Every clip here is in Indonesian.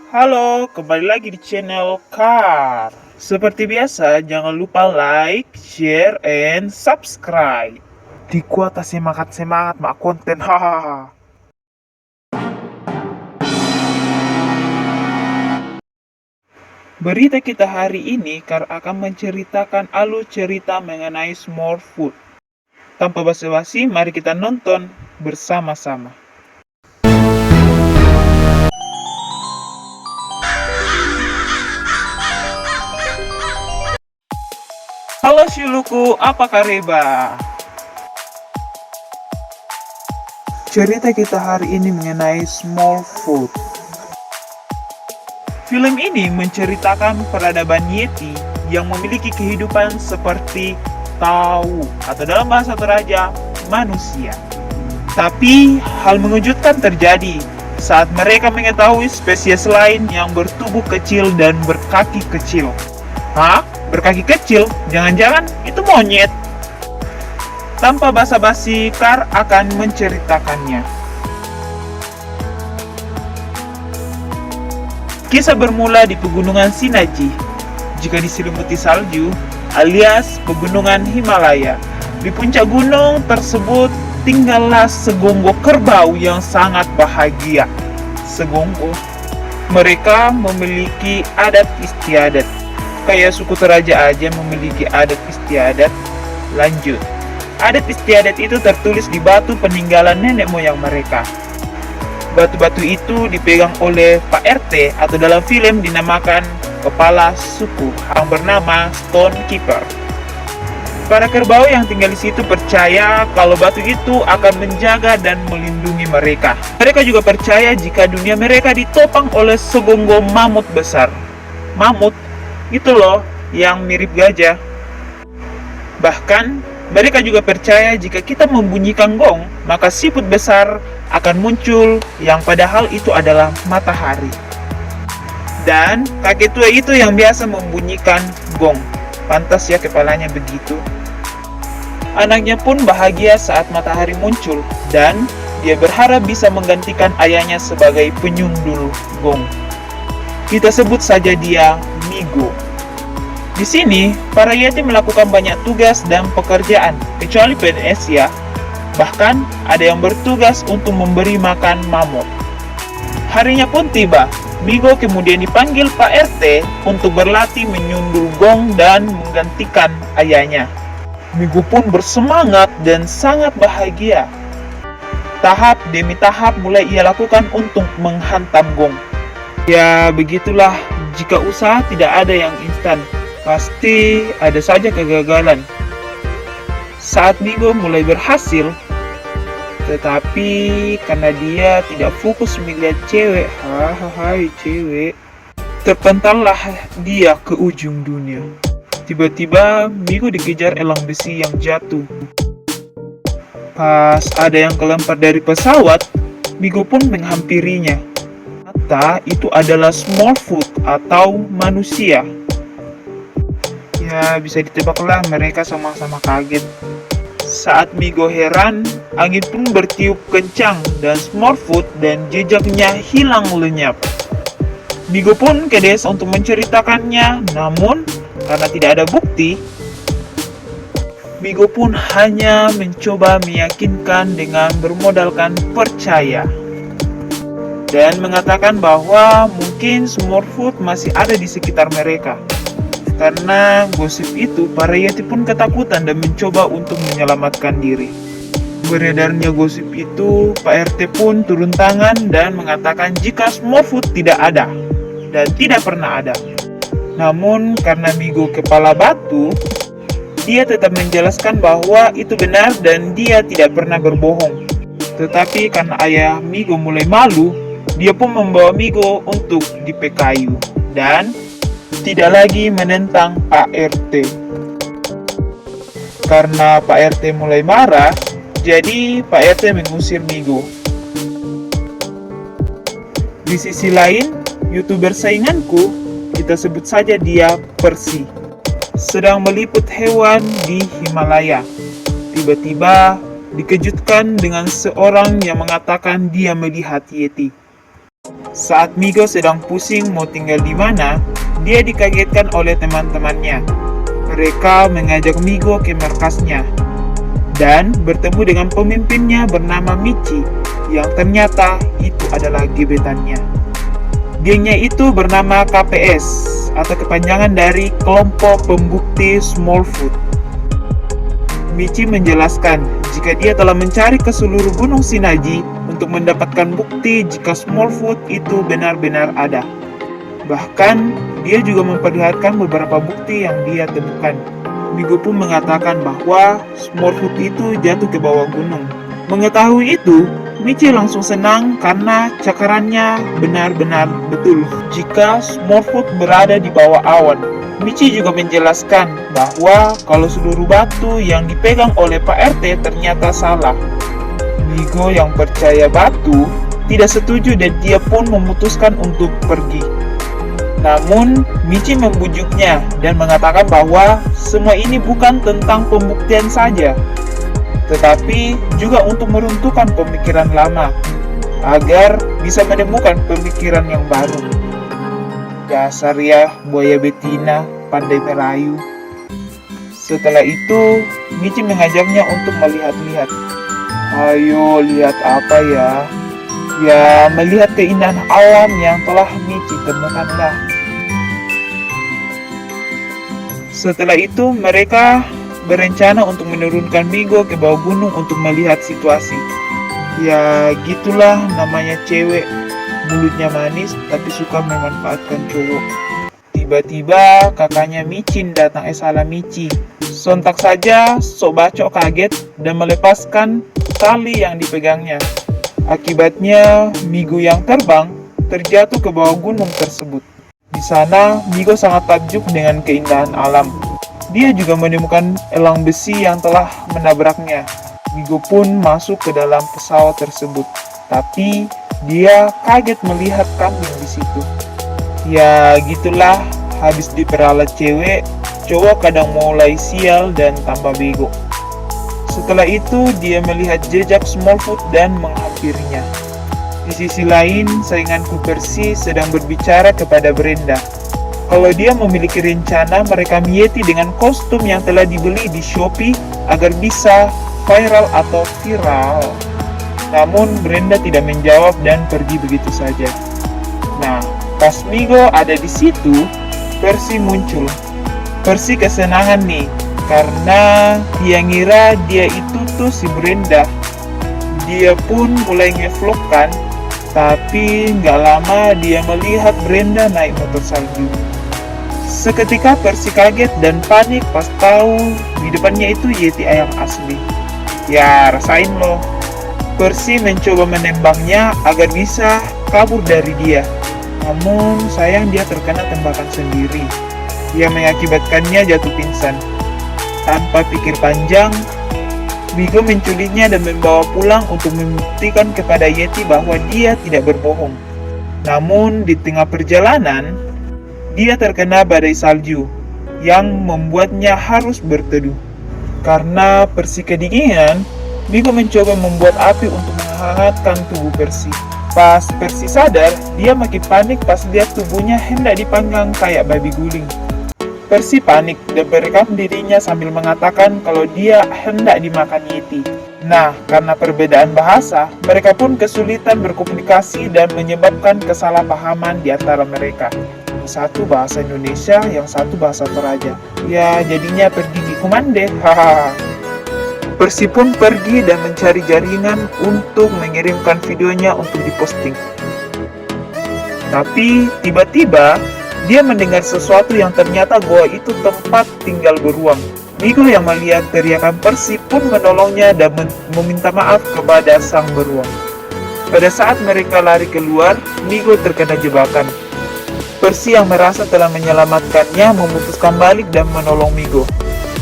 Halo, kembali lagi di channel Car. Seperti biasa, jangan lupa like, share, and subscribe. Di kuota semangat-semangat mak konten, hahaha. Berita kita hari ini Car akan menceritakan alur cerita mengenai Smallfoot. Tanpa basa-basi, mari kita nonton bersama-sama. Halo Shuluku, apa kabar? Cerita kita hari ini mengenai Smallfoot. Film ini menceritakan peradaban Yeti yang memiliki kehidupan seperti tahu atau dalam bahasa Toraja, manusia. Tapi hal mengejutkan terjadi saat mereka mengetahui spesies lain yang bertubuh kecil dan berkaki kecil. Hah? Berkaki kecil? Jangan-jangan itu monyet? Tanpa basa-basi, Car akan menceritakannya. Kisah bermula di pegunungan Sinaji, jika diselimuti salju, alias pegunungan Himalaya. Di puncak gunung tersebut tinggallah segonggok kerbau yang sangat bahagia. Segonggok. Mereka memiliki adat istiadat. Kayak suku Toraja aja memiliki adat istiadat. Lanjut. Adat istiadat itu tertulis di batu peninggalan nenek moyang mereka. Batu-batu itu dipegang oleh Pak RT atau dalam film dinamakan kepala suku yang bernama Stone Keeper. Para kerbau yang tinggal di situ percaya kalau batu itu akan menjaga dan melindungi mereka. Mereka juga percaya jika dunia mereka ditopang oleh segonggong mamut besar. Mamut itu loh yang mirip gajah. Bahkan mereka juga percaya jika kita membunyikan gong, maka siput besar akan muncul yang padahal itu adalah matahari. Dan kakek tua itu yang biasa membunyikan gong. Pantas ya kepalanya begitu. Anaknya pun bahagia saat matahari muncul dan dia berharap bisa menggantikan ayahnya sebagai penyundul gong. Kita sebut saja dia Migo. Di sini, para Yeti melakukan banyak tugas dan pekerjaan, kecuali PNS ya. Bahkan, ada yang bertugas untuk memberi makan mamut. Harinya pun tiba, Migo kemudian dipanggil Pak RT untuk berlatih menyundul gong dan menggantikan ayahnya. Migo pun bersemangat dan sangat bahagia. Tahap demi tahap mulai ia lakukan untuk menghantam gong. Ya, begitulah, jika usaha tidak ada yang instan, pasti ada saja kegagalan. Saat Migo mulai berhasil, tetapi karena dia tidak fokus melihat cewek, hai cewek, terpentallah dia ke ujung dunia. Tiba-tiba Migo dikejar elang besi yang jatuh. Pas ada yang kelempar dari pesawat, Migo pun menghampirinya. Ternyata itu adalah Smallfoot atau manusia. Ya, bisa ditebaklah mereka sama-sama kaget. Saat Migo heran, angin pun bertiup kencang dan Smallfoot dan jejaknya hilang lenyap. Migo pun ke desa untuk menceritakannya, namun karena tidak ada bukti, Migo pun hanya mencoba meyakinkan dengan bermodalkan percaya dan mengatakan bahwa mungkin Smallfoot masih ada di sekitar mereka. Karena gosip itu, para Yeti pun ketakutan dan mencoba untuk menyelamatkan diri. Beredarnya gosip itu, Pak RT pun turun tangan dan mengatakan jika Smallfoot tidak ada dan tidak pernah ada. Namun karena Migo kepala batu, dia tetap menjelaskan bahwa itu benar dan dia tidak pernah berbohong. Tetapi karena ayah Migo mulai malu, dia pun membawa Migo untuk dipekayu dan tidak lagi menentang Pak RT. Karena Pak RT mulai marah, jadi Pak RT mengusir Migo. Di sisi lain, YouTuber sainganku, kita sebut saja dia Persi, sedang meliput hewan di Himalaya. Tiba-tiba dikejutkan dengan seorang yang mengatakan dia melihat Yeti. Saat Migo sedang pusing mau tinggal di mana, dia dikagetkan oleh teman-temannya. Mereka mengajak Migo ke markasnya dan bertemu dengan pemimpinnya bernama Michi, yang ternyata itu adalah gebetannya. Gengnya itu bernama KPS, atau kepanjangan dari Kelompok Pembukti Smallfoot. Michi menjelaskan jika dia telah mencari ke seluruh gunung Shinaji untuk mendapatkan bukti jika Smallfoot itu benar-benar ada. Bahkan, dia juga memperlihatkan beberapa bukti yang dia temukan. Migo pun mengatakan bahwa Smallfoot itu jatuh ke bawah gunung. Mengetahui itu, Michi langsung senang karena cakarannya benar-benar betul jika Smallfoot berada di bawah awan. Michi juga menjelaskan bahwa kalau seluruh batu yang dipegang oleh Pak RT ternyata salah. Migo yang percaya batu tidak setuju dan dia pun memutuskan untuk pergi. Namun, Michi membujuknya dan mengatakan bahwa semua ini bukan tentang pembuktian saja, tetapi juga untuk meruntuhkan pemikiran lama, agar bisa menemukan pemikiran yang baru. Dasar ya, buaya betina, pandai merayu. Setelah itu, Michi mengajaknya untuk melihat-lihat. Ayo, lihat apa ya? Ya, melihat keindahan alam yang telah Michi temukanlah. Setelah itu, mereka berencana untuk menurunkan Migo ke bawah gunung untuk melihat situasi. Ya, gitulah namanya cewek. Mulutnya manis, tapi suka memanfaatkan cowok. Tiba-tiba kakaknya Michin datang. Salah Michi. Sontak saja, sok bacok kaget dan melepaskan tali yang dipegangnya. Akibatnya, Migo yang terbang terjatuh ke bawah gunung tersebut. Di sana, Migo sangat takjub dengan keindahan alam. Dia juga menemukan elang besi yang telah menabraknya. Migo pun masuk ke dalam pesawat tersebut, tapi dia kaget melihat kambing di situ. Ya, gitulah, habis diperalat cewek, cowok kadang mulai sial dan tambah bego. Setelah itu, dia melihat jejak Smallfoot dan menghampirinya. Di sisi lain, sainganku Percy sedang berbicara kepada Brenda. Kalau dia memiliki rencana merekam Yeti dengan kostum yang telah dibeli di Shopee agar bisa viral atau viral. Namun Brenda tidak menjawab dan pergi begitu saja. Nah, pas Migo ada di situ, Percy muncul. Percy kesenangan nih, karena dia ngira dia itu tuh si Brenda. Dia pun mulai ngevlog kan, tapi nggak lama dia melihat Brenda naik motor salju. Seketika Percy kaget dan panik pas tahu di depannya itu Yeti ayam asli. Ya, rasain loh. Percy mencoba menembaknya agar bisa kabur dari dia. Namun sayang dia terkena tembakan sendiri yang mengakibatkannya jatuh pingsan. Tanpa pikir panjang, Migo menculiknya dan membawa pulang untuk membuktikan kepada Yeti bahwa dia tidak berbohong. Namun di tengah perjalanan, dia terkena badai salju yang membuatnya harus berteduh. Karena Percy kedinginan, Migo mencoba membuat api untuk menghangatkan tubuh Percy. Pas Percy sadar, dia makin panik pas lihat tubuhnya hendak dipanggang kayak babi guling. Percy panik dan merekam dirinya sambil mengatakan kalau dia hendak dimakan Yeti. Nah, karena perbedaan bahasa, mereka pun kesulitan berkomunikasi dan menyebabkan kesalahpahaman di antara mereka. Yang satu bahasa Indonesia, yang satu bahasa Toraja. Ya, jadinya pergi di komande. Hahaha. Percy pun pergi dan mencari jaringan untuk mengirimkan videonya untuk diposting. Tapi tiba-tiba dia mendengar sesuatu yang ternyata goa itu tempat tinggal beruang. Migo yang melihat teriakan Percy pun menolongnya dan meminta maaf kepada sang beruang. Pada saat mereka lari keluar, Migo terkena jebakan. Percy yang merasa telah menyelamatkannya memutuskan balik dan menolong Migo.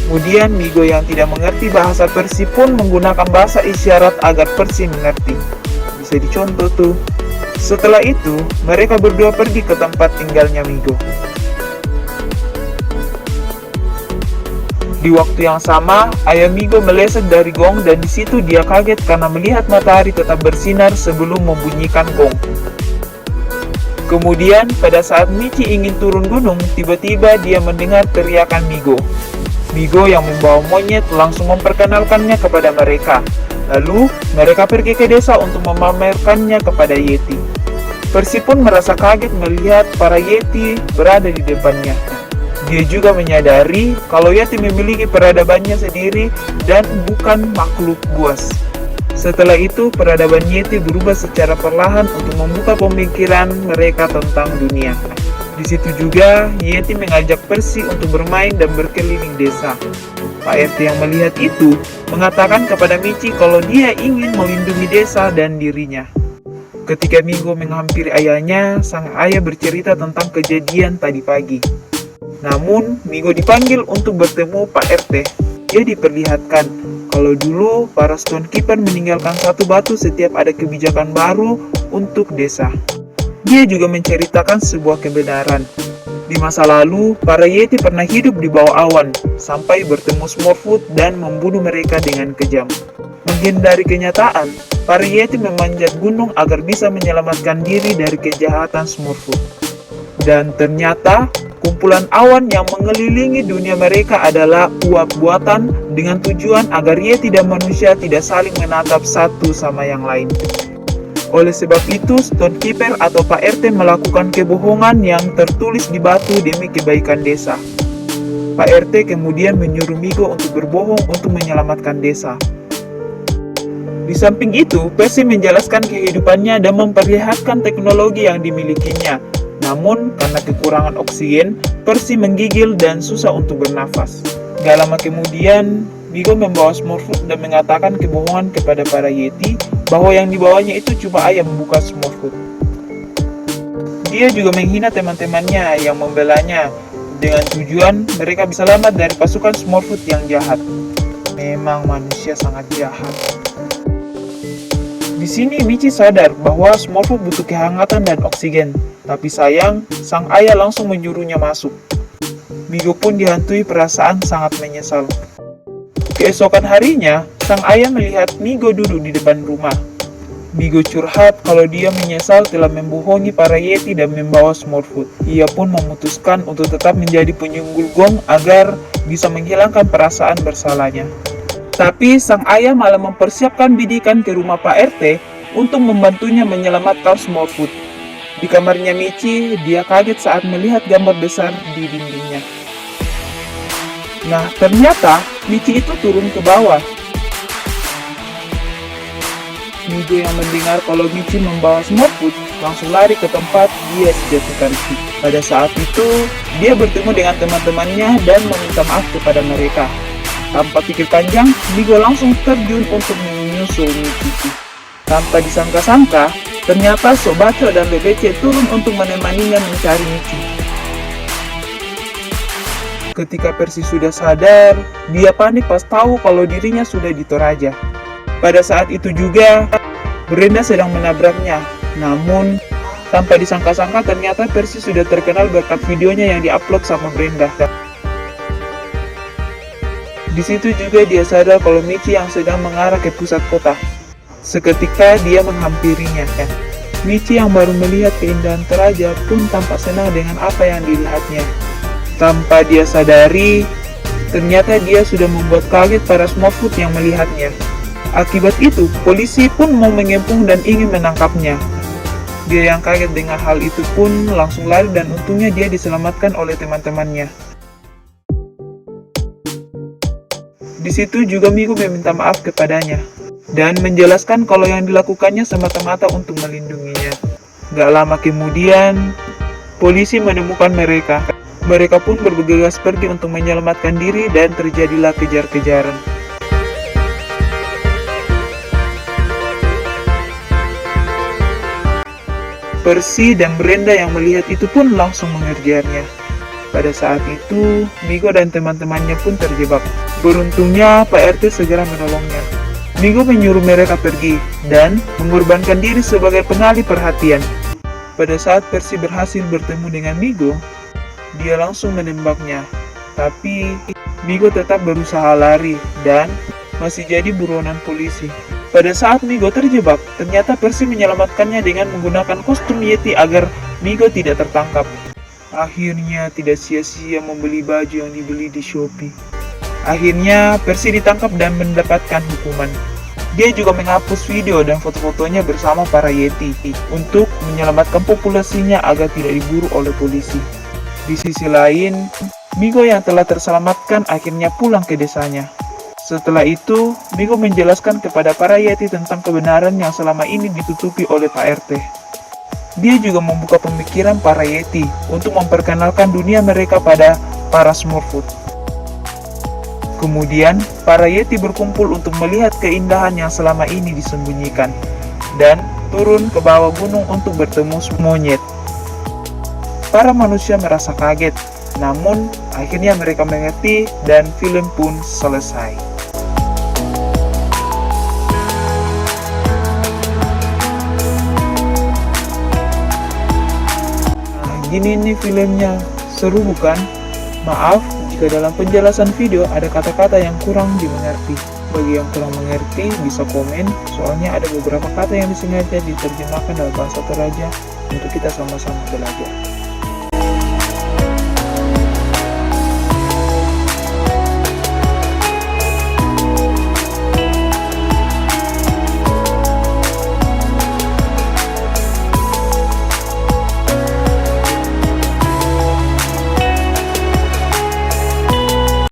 Kemudian Migo yang tidak mengerti bahasa Percy pun menggunakan bahasa isyarat agar Percy mengerti. Bisa dicontoh tuh. Setelah itu, mereka berdua pergi ke tempat tinggalnya Migo. Di waktu yang sama, ayah Migo meleset dari gong dan di situ dia kaget karena melihat matahari tetap bersinar sebelum membunyikan gong. Kemudian, pada saat Michi ingin turun gunung, tiba-tiba dia mendengar teriakan Migo. Migo yang membawa monyet langsung memperkenalkannya kepada mereka. Lalu, mereka pergi ke desa untuk memamerkannya kepada Yeti. Percy pun merasa kaget melihat para Yeti berada di depannya. Dia juga menyadari kalau Yeti memiliki peradabannya sendiri dan bukan makhluk buas. Setelah itu, peradaban Yeti berubah secara perlahan untuk membuka pemikiran mereka tentang dunia. Di situ juga, Yeti mengajak Percy untuk bermain dan berkeliling desa. Pak RT yang melihat itu, mengatakan kepada Michi kalau dia ingin melindungi desa dan dirinya. Ketika Migo menghampiri ayahnya, sang ayah bercerita tentang kejadian tadi pagi. Namun, Migo dipanggil untuk bertemu Pak RT. Dia diperlihatkan kalau dulu para Stonekeeper meninggalkan satu batu setiap ada kebijakan baru untuk desa. Dia juga menceritakan sebuah kebenaran. Di masa lalu, para Yeti pernah hidup di bawah awan, sampai bertemu Smallfoot dan membunuh mereka dengan kejam. Menghindari kenyataan, para Yeti memanjat gunung agar bisa menyelamatkan diri dari kejahatan Smallfoot. Dan ternyata, kumpulan awan yang mengelilingi dunia mereka adalah uap buatan dengan tujuan agar Yeti dan manusia tidak saling menatap satu sama yang lain. Oleh sebab itu, Stonekeeper atau Pak RT melakukan kebohongan yang tertulis di batu demi kebaikan desa. Pak RT kemudian menyuruh Migo untuk berbohong untuk menyelamatkan desa. Di samping itu, Percy menjelaskan kehidupannya dan memperlihatkan teknologi yang dimilikinya. Namun, karena kekurangan oksigen, Percy menggigil dan susah untuk bernafas. Gak lama kemudian, Migo membawa Smallfoot dan mengatakan kebohongan kepada para Yeti bahwa yang dibawanya itu cuma ayam bukan Smallfoot. Dia juga menghina teman-temannya yang membelanya dengan tujuan mereka bisa selamat dari pasukan Smallfoot yang jahat. Memang manusia sangat jahat. Di sini Michi sadar bahwa Smallfoot butuh kehangatan dan oksigen, tapi sayang, sang ayah langsung menyuruhnya masuk. Migo pun dihantui perasaan sangat menyesal. Keesokan harinya, sang ayah melihat Migo duduk di depan rumah. Migo curhat kalau dia menyesal telah membohongi para Yeti dan membawa Smallfoot. Ia pun memutuskan untuk tetap menjadi penyunggul gong agar bisa menghilangkan perasaan bersalahnya. Tapi sang ayah malah mempersiapkan bidikan ke rumah Pak RT untuk membantunya menyelamatkan Smallfoot. Di kamarnya Michi, dia kaget saat melihat gambar besar di dindingnya. Nah, ternyata Michi itu turun ke bawah. Migo yang mendengar kalau Michi membawa Smallfoot langsung lari ke tempat dia dijatuhkan. Pada saat itu, dia bertemu dengan teman-temannya dan meminta maaf kepada mereka. Tanpa pikir panjang, Migo langsung terjun untuk menyusul Michi. Tanpa disangka-sangka, ternyata Sobaco dan BBC turun untuk menemaninya mencari Michi. Ketika Percy sudah sadar, dia panik pas tahu kalau dirinya sudah di Toraja. Pada saat itu juga, Brenda sedang menabraknya. Namun, tanpa disangka-sangka ternyata Percy sudah terkenal berkat videonya yang diupload sama Brenda. Di situ juga dia sadar kalau Michi yang sedang mengarah ke pusat kota. Seketika dia menghampirinya. Michi yang baru melihat keindahan Toraja pun tampak senang dengan apa yang dilihatnya. Tanpa dia sadari, ternyata dia sudah membuat kaget para Smallfoot yang melihatnya. Akibat itu, polisi pun mau mengepung dan ingin menangkapnya. Dia yang kaget dengan hal itu pun langsung lari dan untungnya dia diselamatkan oleh teman-temannya. Di situ juga Migo meminta maaf kepadanya dan menjelaskan kalau yang dilakukannya semata-mata untuk melindunginya. Gak lama kemudian, polisi menemukan mereka. Mereka pun bergegas pergi untuk menyelamatkan diri dan terjadilah kejar-kejaran. Percy dan Brenda yang melihat itu pun langsung mengejarnya. Pada saat itu, Migo dan teman-temannya pun terjebak. Beruntungnya, Pak RT segera menolongnya. Migo menyuruh mereka pergi dan mengorbankan diri sebagai pengalih perhatian. Pada saat Percy berhasil bertemu dengan Migo, dia langsung menembaknya. Tapi Migo tetap berusaha lari dan masih jadi buronan polisi. Pada saat Migo terjebak, ternyata Percy menyelamatkannya dengan menggunakan kostum Yeti agar Migo tidak tertangkap. Akhirnya tidak sia-sia membeli baju yang dibeli di Shopee. Akhirnya Percy ditangkap dan mendapatkan hukuman. Dia juga menghapus video dan foto-fotonya bersama para Yeti untuk menyelamatkan populasinya agar tidak diburu oleh polisi. Di sisi lain, Migo yang telah terselamatkan akhirnya pulang ke desanya. Setelah itu, Migo menjelaskan kepada para Yeti tentang kebenaran yang selama ini ditutupi oleh Pak RT. Dia juga membuka pemikiran para Yeti untuk memperkenalkan dunia mereka pada para Smurfut. Kemudian, para Yeti berkumpul untuk melihat keindahan yang selama ini disembunyikan dan turun ke bawah gunung untuk bertemu monyet. Para manusia merasa kaget, namun akhirnya mereka mengerti dan film pun selesai. Nah, gini nih filmnya, seru bukan? Maaf jika dalam penjelasan video ada kata-kata yang kurang dimengerti. Bagi yang kurang mengerti bisa komen, soalnya ada beberapa kata yang disengaja diterjemahkan dalam bahasa Toraja untuk kita sama-sama belajar.